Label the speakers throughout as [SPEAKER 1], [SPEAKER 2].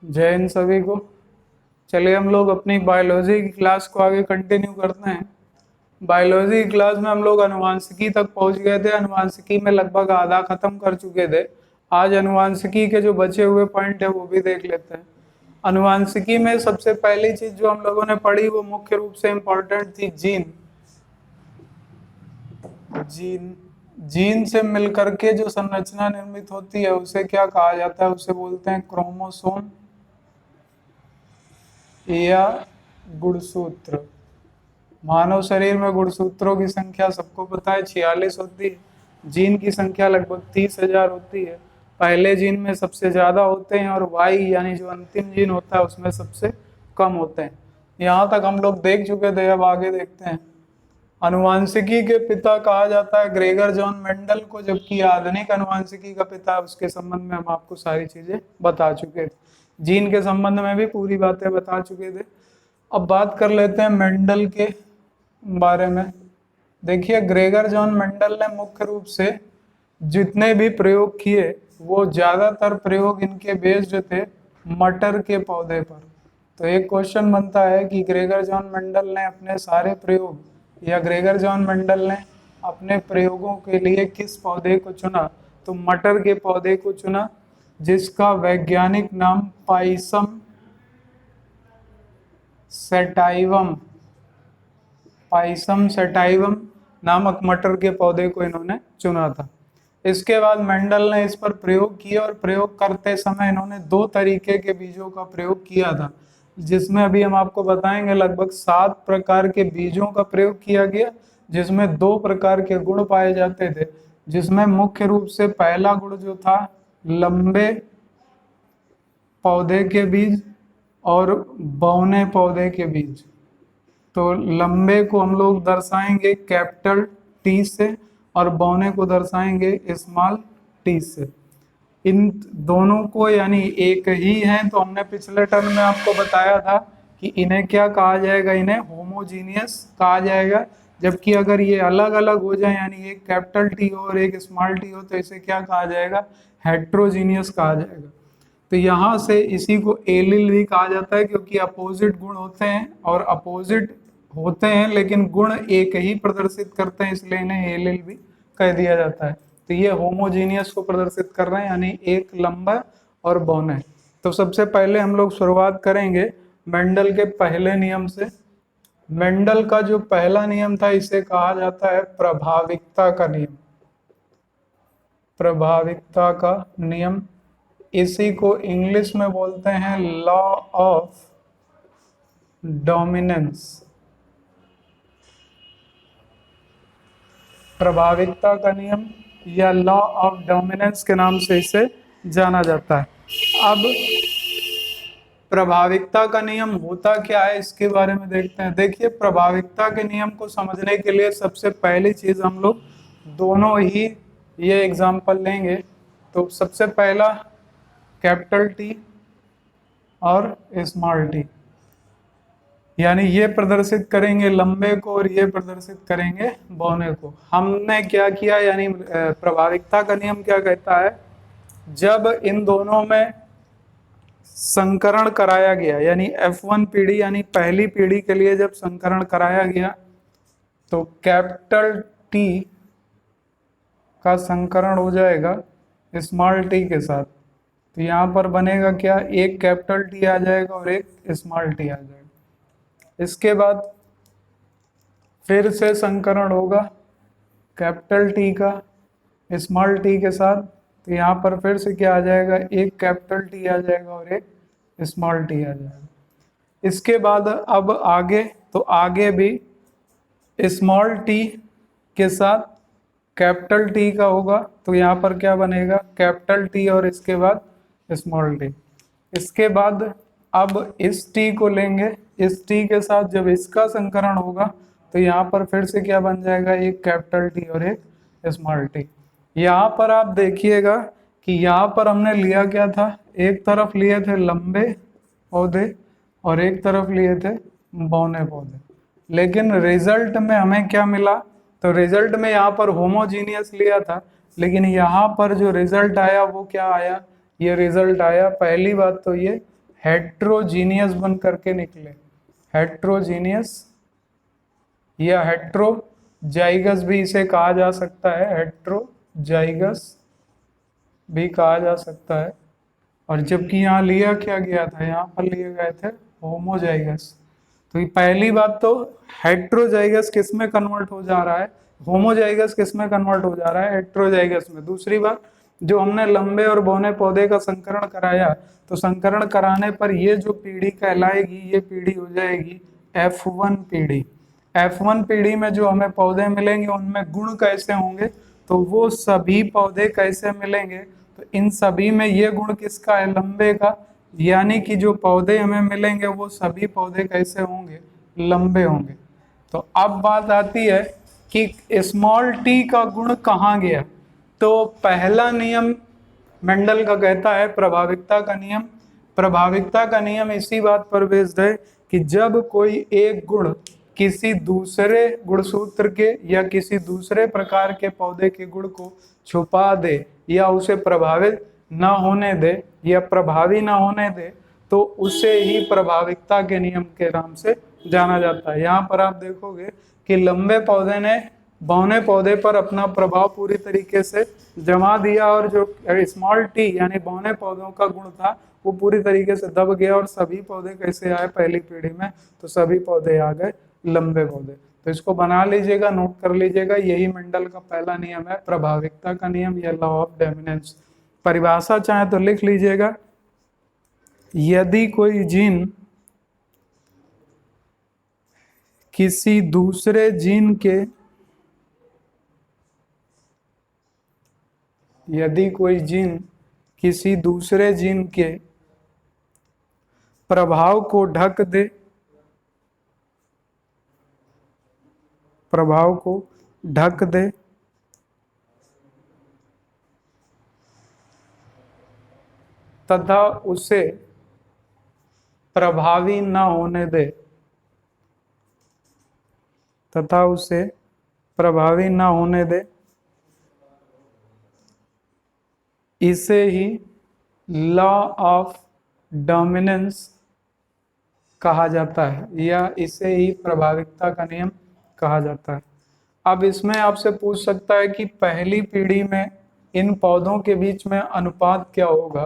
[SPEAKER 1] जय हिंद सभी को। चलिए हम लोग अपनी बायोलॉजी की क्लास को आगे कंटिन्यू करते हैं। बायोलॉजी की क्लास में हम लोग अनुवांशिकी तक पहुंच गए थे। अनुवांशिकी में लगभग आधा खत्म कर चुके थे। आज अनुवांशिकी के जो बचे हुए पॉइंट है वो भी देख लेते हैं। अनुवांशिकी में सबसे पहली चीज जो हम लोगों ने पढ़ी वो मुख्य रूप से इम्पोर्टेंट थी जीन। जीन जीन से मिलकर के जो संरचना निर्मित होती है उसे क्या कहा जाता है? उसे बोलते हैं क्रोमोसोम या गुणसूत्र। मानव शरीर में गुणसूत्रों की संख्या सबको पता है 46 होती है। जीन की संख्या लगभग 30,000 होती है। पहले जीन में सबसे ज्यादा होते हैं और वाई यानी जो अंतिम जीन होता है उसमें सबसे कम होते हैं। यहाँ तक हम लोग देख चुके थे, अब आगे देखते हैं। अनुवांशिकी के पिता कहा जाता है ग्रेगर जॉन मेंडल को, जबकि आधुनिक अनुवांशिकी का पिता, उसके संबंध में हम आपको सारी चीजें बता चुके थे। जीन के संबंध में भी पूरी बातें बता चुके थे। अब बात कर लेते हैं मेंडल के बारे में। देखिए, ग्रेगर जॉन मेंडल ने मुख्य रूप से जितने भी प्रयोग किए वो ज्यादातर प्रयोग इनके बेस्ड थे मटर के पौधे पर। तो एक क्वेश्चन बनता है कि ग्रेगर जॉन मेंडल ने अपने सारे प्रयोग या ग्रेगर जॉन मेंडल ने अपने प्रयोगों के लिए किस पौधे को चुना? तो मटर के पौधे को चुना, जिसका वैज्ञानिक नाम पाइसम सेटाइवम पाइसम सेटाइवम नामक मटर के पौधे को इन्होंने चुना था। इसके बाद मेंडल ने इस पर प्रयोग किया और प्रयोग करते समय इन्होंने दो तरीके के बीजों का प्रयोग किया था, जिसमें अभी हम आपको बताएंगे लगभग 7 प्रकार के बीजों का प्रयोग किया गया, जिसमें 2 प्रकार के गुण पाए जाते थे। जिसमें मुख्य रूप से पहला गुण जो था लंबे पौधे के बीज और बौने पौधे के बीज। तो लंबे को हम लोग दर्शाएंगे कैपिटल टी से और बौने को दर्शाएंगे स्मॉल टी से। इन दोनों को यानी एक ही है, तो हमने पिछले टर्म में आपको बताया था कि इन्हें क्या कहा जाएगा? इन्हें होमोजीनियस कहा जाएगा। जबकि अगर ये अलग अलग हो जाए यानी एक कैपिटल टी हो और एक स्मॉल टी हो तो इसे क्या कहा जाएगा? हेट्रोजीनियस कहा जाएगा। तो यहाँ से इसी को एलिल भी कहा जाता है, क्योंकि अपोजिट गुण होते हैं और अपोजिट होते हैं लेकिन गुण एक ही प्रदर्शित करते हैं, इसलिए इन्हें एलिल भी कह दिया जाता है। तो ये होमोजीनियस को प्रदर्शित कर रहे हैं यानी एक लंबा और बौने। तो सबसे पहले हम लोग शुरुआत करेंगे मेंडल के पहले नियम से। मेंडल का जो पहला नियम था इसे कहा जाता है प्रभाविकता का नियम। प्रभाविकता का नियम, इसी को इंग्लिश में बोलते हैं लॉ ऑफ डोमिनेंस। प्रभाविकता का नियम या लॉ ऑफ डोमिनेंस के नाम से इसे जाना जाता है। अब प्रभाविकता का नियम होता क्या है इसके बारे में देखते हैं। देखिए, प्रभाविकता के नियम को समझने के लिए सबसे पहली चीज हम लोग दोनों ही ये एग्जाम्पल लेंगे। तो सबसे पहला कैपिटल टी और स्मॉल टी, यानी ये प्रदर्शित करेंगे लंबे को और ये प्रदर्शित करेंगे बौने को। हमने क्या किया, यानी प्रभाविकता का नियम क्या कहता है? जब इन दोनों में संकरण कराया गया यानी F1 पीढ़ी यानी पहली पीढ़ी के लिए जब संकरण कराया गया तो कैपिटल टी का संकरण हो जाएगा स्मॉल टी के साथ। तो यहाँ पर बनेगा क्या? एक कैपिटल टी आ जाएगा और एक स्मॉल टी आ जाएगा। इसके बाद फिर से संकरण होगा कैपिटल टी का स्मॉल टी के साथ। तो यहाँ पर फिर से क्या आ जाएगा? एक कैपिटल टी आ जाएगा और एक स्मॉल टी आ जाएगा। इसके बाद अब आगे, तो आगे भी स्मॉल टी के साथ कैपिटल टी का होगा। तो यहाँ पर क्या बनेगा? कैपिटल टी और इसके बाद स्मॉल टी। इसके बाद अब इस टी को लेंगे, इस टी के साथ जब इसका संकरण होगा तो यहाँ पर फिर से क्या बन जाएगा? एक कैपिटल टी और एक स्मॉल टी। यहाँ पर आप देखिएगा कि यहाँ पर हमने लिया क्या था? एक तरफ लिए थे लंबे पौधे और एक तरफ लिए थे बौने पौधे, लेकिन रिजल्ट में हमें क्या मिला? तो रिजल्ट में यहाँ पर होमोजीनियस लिया था, लेकिन यहाँ पर जो रिजल्ट आया वो क्या आया? ये रिजल्ट आया, पहली बात तो ये हेट्रोजीनियस बन करके निकले, हेट्रोजीनियस या हेट्रोजाइगस भी इसे कहा जा सकता है, हेट्रोजाइगस भी कहा जा सकता है। और जबकि यहाँ लिया क्या गया था, यहाँ पर लिए गए थे होमोजाइगस। तो ये पहली बात तो हेट्रोजाइगस किस में कन्वर्ट हो जा रहा है, होमोजाइगस किस में कन्वर्ट हो जा रहा है, हेट्रोजाइगस में। दूसरी बात, जो हमने लंबे और बौने पौधे का संकरण कराया, तो संकरण कराने पर ये जो पीढ़ी कहलाएगी, ये पीढ़ी हो जाएगी F1 पीढ़ी। F1 पीढ़ी में जो हमें पौधे मिलेंगे उनमें गुण कैसे होंगे, तो वो सभी पौधे कैसे मिलेंगे, तो इन सभी में ये गुण किसका है, लंबे का। यानी कि जो पौधे हमें मिलेंगे वो सभी पौधे कैसे होंगे, लंबे होंगे। तो अब बात आती है कि स्मॉल टी का गुण कहाँ गया। तो पहला नियम मेंडल का कहता है प्रभाविकता का नियम। प्रभाविकता का नियम इसी बात पर बेस्ड है कि जब कोई एक गुण किसी दूसरे गुणसूत्र के या किसी दूसरे प्रकार के पौधे के गुण को छुपा दे या उसे प्रभावित न होने दे या प्रभावी न होने दे, तो उसे ही प्रभाविकता के नियम के नाम से जाना जाता है। यहाँ पर आप देखोगे कि लंबे पौधे ने बौने पौधे पर अपना प्रभाव पूरी तरीके से जमा दिया, और जो स्मॉल टी यानी बौने पौधों का गुण था वो पूरी तरीके से दब गया, और सभी पौधे कैसे आए पहली पीढ़ी में, तो सभी पौधे आ गए लंबे पौधे। तो इसको बना लीजिएगा, नोट कर लीजिएगा, यही मेंडल का पहला नियम है, प्रभाविकता का नियम या लॉ ऑफ डोमिनेंस। परिभाषा चाहे तो लिख लीजिएगा, यदि कोई जीन किसी दूसरे जीन के यदि कोई जीन किसी दूसरे जीन के प्रभाव को ढक दे, प्रभाव को ढक दे, तथा उसे प्रभावी न होने दे, तथा उसे प्रभावी न होने दे, इसे ही लॉ ऑफ डोमिनेंस कहा जाता है, या इसे ही प्रभाविकता का नियम कहा जाता है। अब इसमें आपसे पूछ सकता है कि पहली पीढ़ी में इन पौधों के बीच में अनुपात क्या होगा।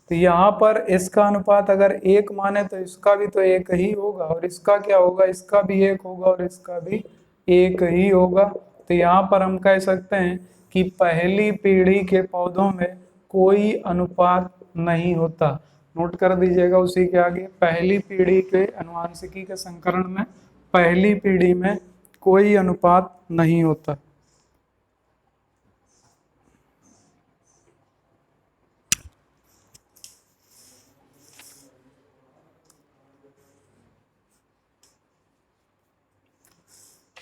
[SPEAKER 1] तो यहाँ पर इसका अनुपात अगर एक माने तो इसका भी तो एक ही होगा, और इसका क्या होगा, इसका भी एक होगा और इसका भी एक ही होगा। तो यहाँ पर हम कह सकते हैं कि पहली पीढ़ी के पौधों में कोई अनुपात नहीं होता। नोट कर दीजिएगा उसी के आगे, पहली पीढ़ी के अनुवांशिकी के संकरण में पहली पीढ़ी में कोई अनुपात नहीं होता।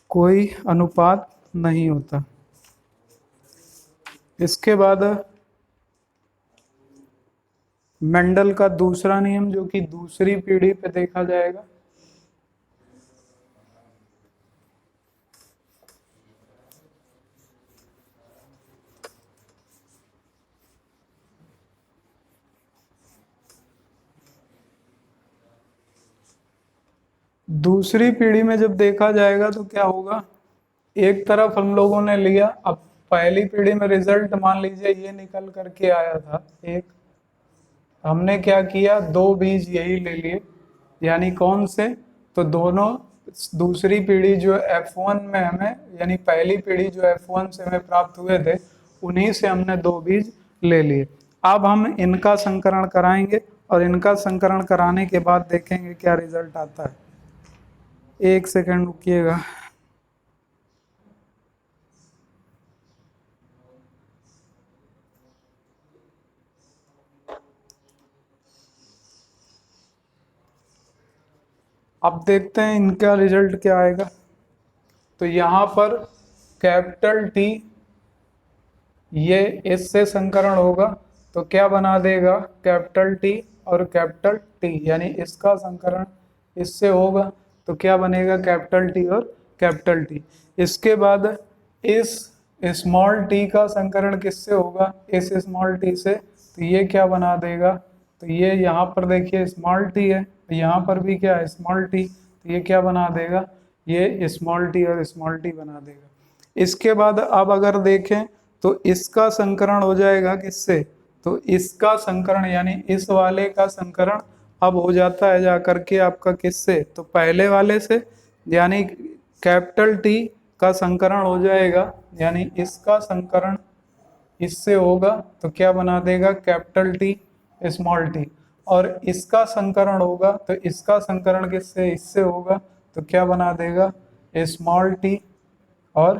[SPEAKER 1] कोई अनुपात नहीं होता। इसके बाद मेंडल का दूसरा नियम जो कि दूसरी पीढ़ी पे देखा जाएगा। दूसरी पीढ़ी में जब देखा जाएगा तो क्या होगा, एक तरफ हम लोगों ने लिया, अब पहली पीढ़ी में रिजल्ट मान लीजिए ये निकल करके आया था एक, हमने क्या किया, दो बीज यही ले लिए, यानी कौन से, तो दोनों दूसरी पीढ़ी जो F1 में हमें, यानी पहली पीढ़ी जो F1 से हमें प्राप्त हुए थे उन्हीं से हमने दो बीज ले लिए। अब हम इनका संकरण कराएंगे और इनका संकरण कराने के बाद देखेंगे क्या रिजल्ट आता है। एक सेकंड रुकिएगा। अब देखते हैं इनका रिजल्ट क्या आएगा। तो यहाँ पर कैपिटल टी ये इससे संकरण होगा तो क्या बना देगा, कैपिटल टी और कैपिटल टी, यानी इसका संकरण इससे होगा तो क्या बनेगा, कैपिटल टी और कैपिटल टी। इसके बाद इस स्मॉल टी का संकरण किससे होगा, इस स्मॉल टी से, तो ये क्या बना देगा, तो ये यहाँ पर देखिए स्मॉल टी है, तो यहाँ पर भी क्या है स्मॉल टी, तो ये क्या बना देगा, ये स्मॉल टी और स्मॉल टी बना देगा। इसके बाद अब अगर देखें तो इसका संकरण हो जाएगा किससे, तो इसका संकरण यानी इस वाले का संकरण अब हो जाता है जाकर के आपका किससे, तो पहले वाले से, यानी कैपिटल टी का संकरण हो जाएगा, यानी इसका संकरण इससे होगा तो क्या बना देगा कैपिटल टी स्मॉल टी, और इसका संकरण होगा तो इसका संकरण किससे, इससे होगा तो क्या बना देगा स्मॉल टी और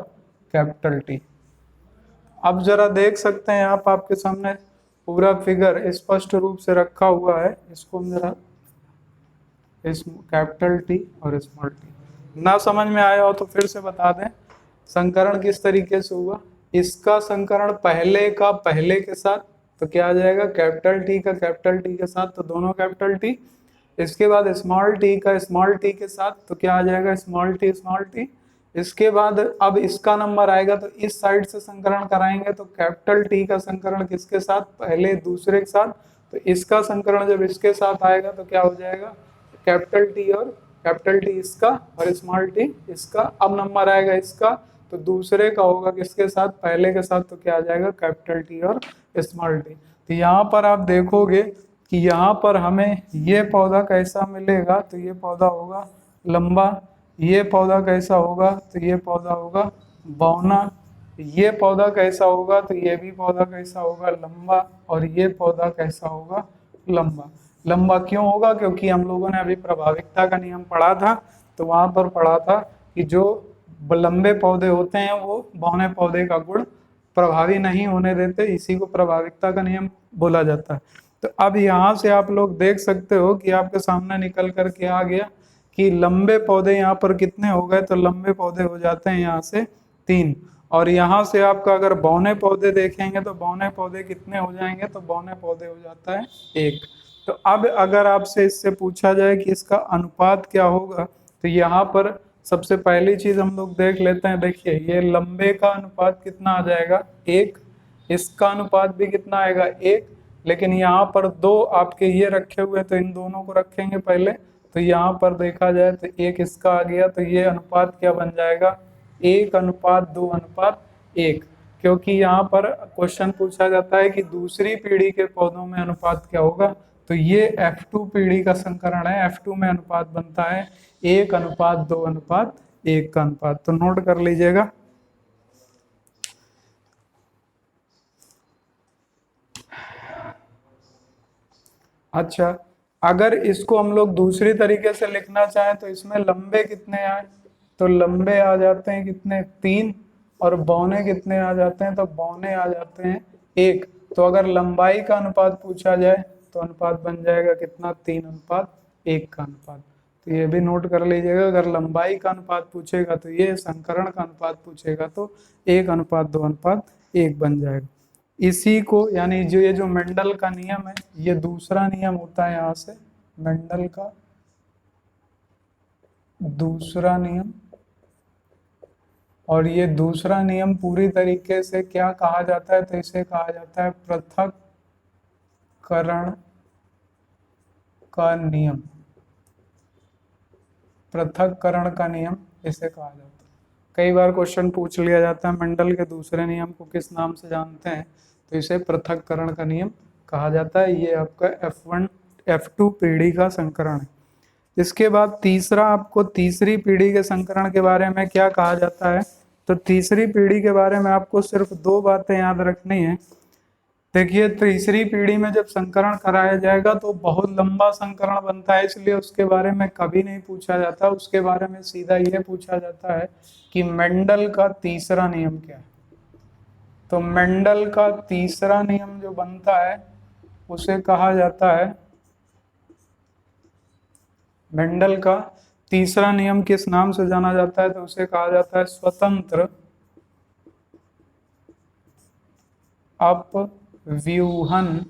[SPEAKER 1] कैपिटल टी। अब जरा देख सकते हैं आप, आपके सामने पूरा फिगर स्पष्ट रूप से रखा हुआ है, इसको हम जरा इस कैपिटल टी और स्मॉल टी ना समझ में आया हो तो फिर से बता दें। संकरण किस तरीके से हुआ, इसका संकरण पहले का पहले के साथ तो क्या आ जाएगा कैपिटल टी का कैपिटल टी के साथ, तो दोनों कैपिटल टी। इसके बाद स्मॉल टी का स्मॉल टी के साथ तो क्या आ जाएगा स्मॉल टी स्मॉल टी। इसके बाद अब इसका नंबर आएगा तो इस साइड से संकरण कराएंगे तो कैपिटल टी का संकरण किसके साथ, पहले दूसरे के साथ, तो इसका संकरण जब इसके साथ आएगा तो क्या हो जाएगा कैपिटल टी और कैपिटल टी इसका और स्मॉल टी इसका। अब नंबर आएगा इसका तो दूसरे का होगा किसके साथ, पहले के साथ, तो क्या आ जाएगा कैपिटल टी और स्मॉल टी। तो यहाँ पर आप देखोगे कि यहाँ पर हमें ये पौधा कैसा मिलेगा, तो ये पौधा होगा लंबा, ये पौधा कैसा होगा, तो ये पौधा होगा बौना, ये पौधा कैसा होगा, तो ये भी पौधा कैसा होगा लंबा, और ये पौधा कैसा होगा लंबा। लंबा क्यों होगा, क्योंकि हम लोगों ने अभी प्रभाविकता का नियम पढ़ा था, तो वहां पर पढ़ा था कि जो लंबे पौधे होते हैं वो बौने पौधे का गुण प्रभावी नहीं होने देते, इसी को प्रभाविकता का नियम बोला जाता है। तो अब यहाँ से आप लोग देख सकते हो कि आपके सामने निकल कर के आ गया कि लंबे पौधे यहाँ पर कितने हो गए, तो लंबे पौधे हो जाते हैं यहाँ से 3, और यहाँ से आपका अगर बौने पौधे देखेंगे तो बौने पौधे कितने हो जाएंगे, तो बौने पौधे हो जाता है 1। तो अब अगर आपसे इससे पूछा जाए कि इसका अनुपात क्या होगा, तो यहाँ पर सबसे पहली चीज हम लोग देख लेते हैं। देखिए ये लंबे का अनुपात कितना आ जाएगा 1, इसका अनुपात भी कितना आएगा 1, लेकिन यहाँ पर 2 आपके ये रखे हुए तो इन दोनों को रखेंगे पहले, तो यहाँ पर देखा जाए तो 1 इसका आ गया, तो ये अनुपात क्या बन जाएगा 1:2:1, क्योंकि यहाँ पर क्वेश्चन पूछा जाता है कि दूसरी पीढ़ी के पौधों में अनुपात क्या होगा, तो ये F2 पीढ़ी का संकरण है, F2 में अनुपात बनता है 1:2:1 का अनुपात, तो नोट कर लीजिएगा। अच्छा, अगर इसको हम लोग दूसरी तरीके से लिखना चाहें तो इसमें लंबे कितने आए, तो लंबे आ जाते हैं कितने 3, और बौने कितने आ जाते हैं, तो बौने आ जाते हैं 1। तो अगर लंबाई का अनुपात पूछा जाए तो अनुपात बन जाएगा कितना 3:1 का अनुपात। तो ये भी नोट कर लीजिएगा, अगर लंबाई का अनुपात पूछेगा तो ये, संकरण का अनुपात पूछेगा तो 1:2:1 बन जाएगा। इसी को यानी जो ये जो मेंडल का नियम है, ये दूसरा नियम होता है यहाँ से मेंडल का दूसरा नियम, और ये दूसरा नियम पूरी तरीके से क्या कहा जाता है, तो इसे कहा जाता है पृथक्करण का नियम। पृथक्करण का नियम इसे कहा जाता है। कई बार क्वेश्चन पूछ लिया जाता है मेंडल के दूसरे नियम को किस नाम से जानते हैं, तो इसे पृथक्करण का नियम कहा जाता है। ये आपका F1 F2 पीढ़ी का संकरण है। इसके बाद तीसरा, आपको तीसरी पीढ़ी के संकरण के बारे में क्या कहा जाता है, तो तीसरी पीढ़ी के बारे में आपको सिर्फ 2 बातें याद रखनी है। देखिए तीसरी पीढ़ी में जब संकरण कराया जाएगा तो बहुत लंबा संकरण बनता है, इसलिए उसके बारे में कभी नहीं पूछा जाता। उसके बारे में सीधा ये पूछा जाता है कि मेंडल का तीसरा नियम क्या है। तो मेंडल का तीसरा नियम जो बनता है उसे कहा जाता है, मेंडल का तीसरा नियम किस नाम से जाना जाता है, तो उसे कहा जाता है स्वतंत्र अपव्यूहन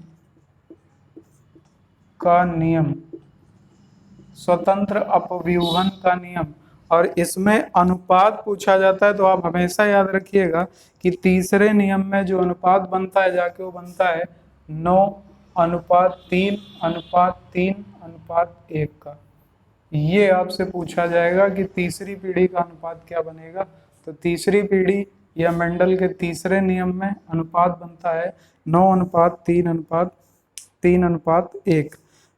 [SPEAKER 1] का नियम। स्वतंत्र अपव्यूहन का नियम, और इसमें अनुपात पूछा जाता है। तो आप हमेशा याद रखिएगा कि तीसरे नियम में जो अनुपात बनता है जाके वो बनता है 9 अनुपात 3:3:1 का। ये आपसे पूछा जाएगा कि तीसरी पीढ़ी का अनुपात क्या बनेगा। तो तीसरी पीढ़ी या मेंडल के तीसरे नियम में अनुपात बनता है 9:3:3:1।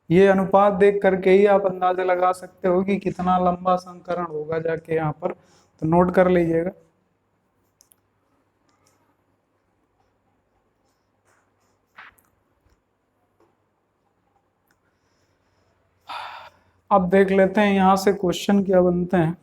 [SPEAKER 1] ये अनुपात देख करके ही आप अंदाजा लगा सकते हो कि कितना लंबा संकरण होगा जाके यहाँ पर, तो नोट कर लीजिएगा। अब देख लेते हैं यहाँ से क्वेश्चन क्या बनते हैं।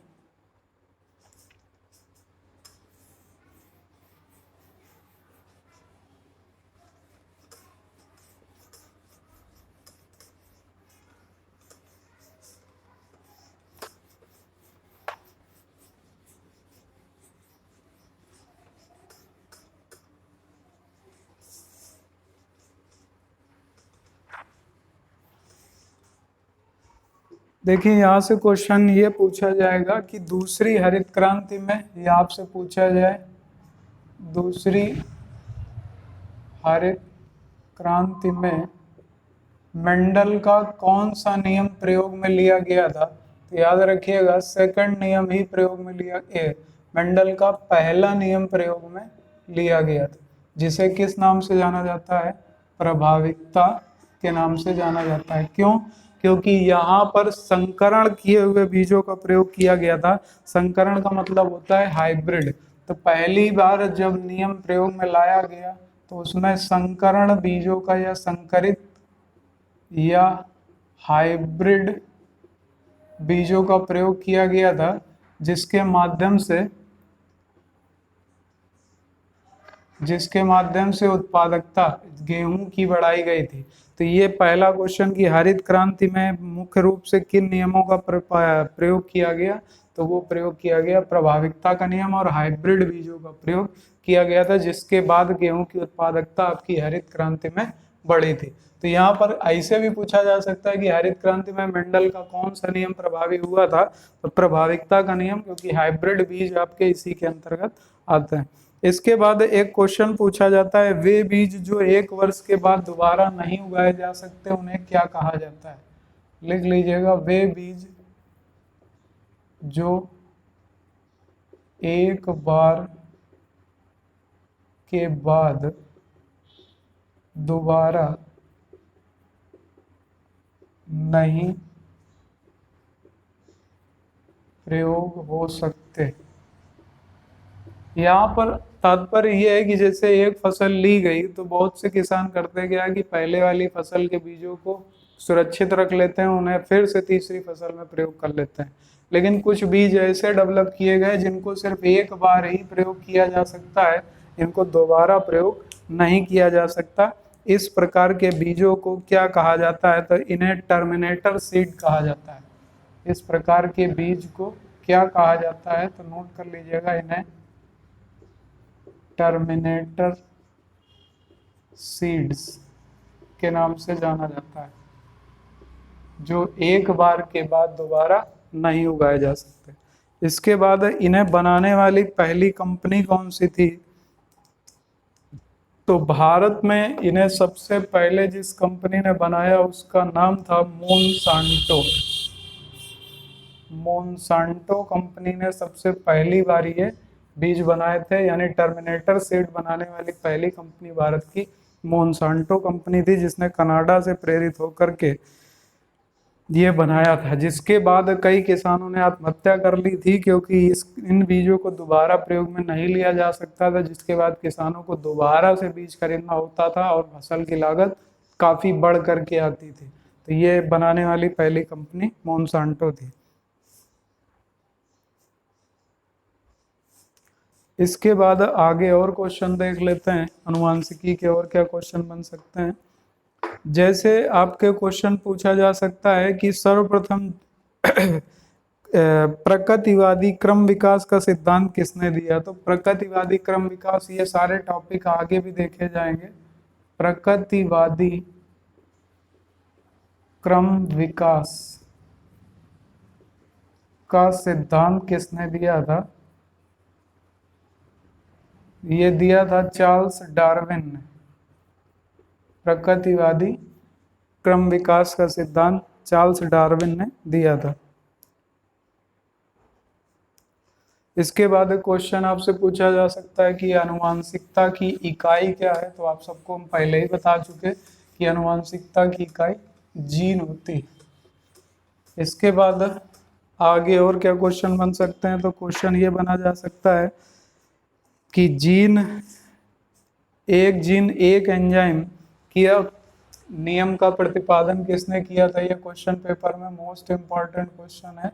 [SPEAKER 1] देखिए यहाँ से क्वेश्चन ये पूछा जाएगा कि दूसरी हरित क्रांति में, ये आपसे पूछा जाए दूसरी हरित क्रांति में मेंडल का कौन सा नियम प्रयोग में लिया गया था। तो याद रखिएगा सेकंड नियम ही प्रयोग में लिया मेंडल का पहला नियम प्रयोग में लिया गया था, जिसे किस नाम से जाना जाता है, प्रभाविकता के नाम से जाना जाता है। क्यों? क्योंकि यहाँ पर संकरण किए हुए बीजों का प्रयोग किया गया था। संकरण का मतलब होता है हाइब्रिड। तो पहली बार जब नियम प्रयोग में लाया गया तो उसमें संकरण बीजों का या संकरित या हाइब्रिड बीजों का प्रयोग किया गया था, जिसके माध्यम से उत्पादकता गेहूं की बढ़ाई गई थी। तो ये पहला क्वेश्चन कि हरित क्रांति में मुख्य रूप से किन नियमों का प्रयोग किया गया, तो वो प्रयोग किया गया प्रभाविकता का नियम और हाइब्रिड बीजों का प्रयोग किया गया था, जिसके बाद गेहूं की उत्पादकता आपकी हरित क्रांति में बढ़ी थी। तो यहाँ पर ऐसे भी पूछा जा सकता है कि हरित क्रांति में मेंडल का कौन सा नियम प्रभावी हुआ था, तो प्रभाविकता का नियम, क्योंकि हाइब्रिड बीज आपके इसी के अंतर्गत आते हैं। इसके बाद एक क्वेश्चन पूछा जाता है, वे बीज जो 1 वर्ष के बाद दोबारा नहीं उगाए जा सकते उन्हें क्या कहा जाता है। लिख लीजिएगा, वे बीज जो 1 बार के बाद दोबारा नहीं प्रयोग हो सकते। यहाँ पर तात्पर्य यह है कि जैसे एक फसल ली गई तो बहुत से किसान करते क्या है कि पहले वाली फसल के बीजों को सुरक्षित रख लेते हैं, उन्हें फिर से तीसरी फसल में प्रयोग कर लेते हैं। लेकिन कुछ बीज ऐसे डेवलप किए गए जिनको सिर्फ 1 बार ही प्रयोग किया जा सकता है, इनको दोबारा प्रयोग नहीं किया जा सकता। इस प्रकार के बीजों को क्या कहा जाता है, तो इन्हें टर्मिनेटर सीड कहा जाता है। इस प्रकार के बीज को क्या कहा जाता है, तो नोट कर लीजिएगा, इन्हें टर्मिनेटर सीड्स के नाम से जाना जाता है, जो 1 बार के बाद दोबारा नहीं उगाए जा सकते। इसके बाद इन्हें बनाने वाली पहली कंपनी कौन सी थी, तो भारत में इन्हें सबसे पहले जिस कंपनी ने बनाया उसका नाम था मोनसांटो। मोनसांटो कंपनी ने सबसे पहली बार ये बीज बनाए थे, यानी टर्मिनेटर सीड बनाने वाली पहली कंपनी भारत की मोनसांटो कंपनी थी, जिसने कनाडा से प्रेरित होकर के ये बनाया था। जिसके बाद कई किसानों ने आत्महत्या कर ली थी, क्योंकि इन बीजों को दोबारा प्रयोग में नहीं लिया जा सकता था, जिसके बाद किसानों को दोबारा से बीज खरीदना होता था और फसल की लागत काफ़ी बढ़ करके आती थी। तो ये बनाने वाली पहली कंपनी मोनसांटो थी। इसके बाद आगे और क्वेश्चन देख लेते हैं, अनुवांशिकी के और क्या क्वेश्चन बन सकते हैं। जैसे आपके क्वेश्चन पूछा जा सकता है कि सर्वप्रथम प्रकृतिवादी क्रम विकास का सिद्धांत किसने दिया। तो प्रकृतिवादी क्रम विकास, ये सारे टॉपिक आगे भी देखे जाएंगे। प्रकृतिवादी क्रम विकास का सिद्धांत किसने दिया था, ये दिया था चार्ल्स डार्विन ने। प्रकृतिवादी क्रम विकास का सिद्धांत चार्ल्स डार्विन ने दिया था। इसके बाद क्वेश्चन आपसे पूछा जा सकता है कि आनुवांशिकता की इकाई क्या है। तो आप सबको हम पहले ही बता चुके कि आनुवांशिकता की इकाई जीन होती है। इसके बाद आगे और क्या क्वेश्चन बन सकते हैं। तो क्वेश्चन ये बना जा सकता है कि जीन एक एंजाइम किया नियम का प्रतिपादन किसने किया था। ये क्वेश्चन पेपर में मोस्ट इंपॉर्टेंट क्वेश्चन है।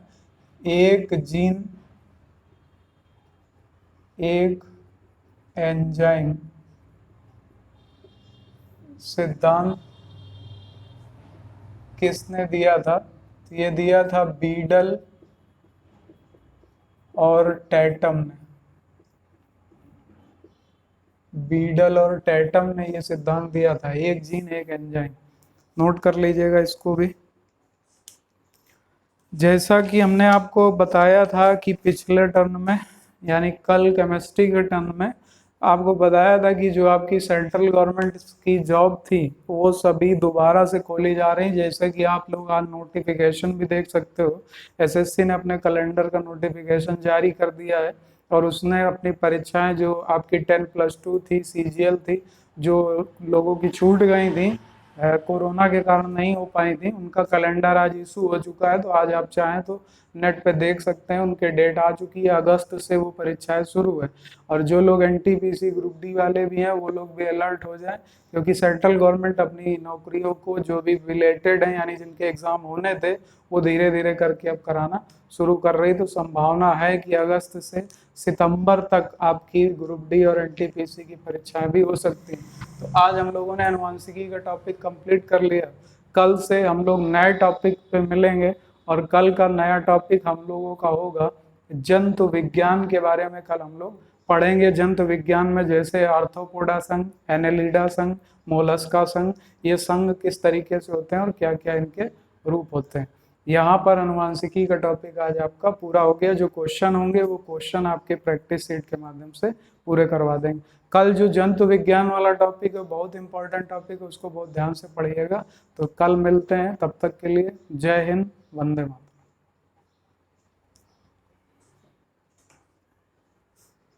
[SPEAKER 1] एक जीन एक एंजाइम सिद्धांत किसने दिया था। तो ये दिया था बीडल और टैटम ने। बीडल और टैटम ने ये सिद्धांत दिया था, एक जीन एक एंजाइम। नोट कर लीजिएगा इसको भी। जैसा कि हमने आपको बताया था कि पिछले टर्म में यानी कल केमिस्ट्री के टर्म में आपको बताया था कि जो आपकी सेंट्रल गवर्नमेंट की जॉब थी वो सभी दोबारा से खोली जा रही। जैसे कि आप लोग आज नोटिफिकेशन भी देख सकते हो, एसएससी ने अपने कैलेंडर का नोटिफिकेशन जारी कर दिया है और उसने अपनी परीक्षाएं जो आपकी 10+2 थी, सीजीएल थी, जो लोगों की छूट गई थी कोरोना के कारण नहीं हो पाई थी, उनका कैलेंडर आज इशू हो चुका है। तो आज आप चाहें तो नेट पे देख सकते हैं, उनके डेट आ चुकी है। अगस्त से वो परीक्षाएं शुरू है। और जो लोग एनटीपीसी ग्रुप डी वाले भी हैं वो लोग भी अलर्ट हो जाएं, क्योंकि सेंट्रल गवर्नमेंट अपनी नौकरियों को जो भी रिलेटेड है यानी जिनके एग्जाम होने थे वो धीरे धीरे करके अब कराना शुरू कर रही। तो संभावना है कि अगस्त से सितंबर तक आपकी ग्रुप डी और एनटीपीसी की परीक्षाएं भी हो सकती हैं। तो आज हम लोगों ने आनुवंशिकी का टॉपिक कंप्लीट कर लिया। कल से हम लोग नए टॉपिक पे मिलेंगे और कल का नया टॉपिक हम लोगों का होगा जंतु विज्ञान के बारे में। कल हम लोग पढ़ेंगे जंतु विज्ञान में जैसे आर्थ्रोपोडा संघ, एनेलिडा संघ, मोलस्का संघ, ये संघ किस तरीके से होते हैं और क्या क्या इनके रूप होते हैं। यहाँ पर आनुवंशिकी का टॉपिक आज आपका पूरा हो गया। जो क्वेश्चन होंगे वो क्वेश्चन आपके प्रैक्टिस सीट के माध्यम से पूरे करवा देंगे। कल जो जंतु विज्ञान वाला टॉपिक है बहुत इंपॉर्टेंट टॉपिक है, उसको बहुत ध्यान से पढ़िएगा। तो कल मिलते हैं, तब तक के लिए जय हिंद, वंदे मातरम।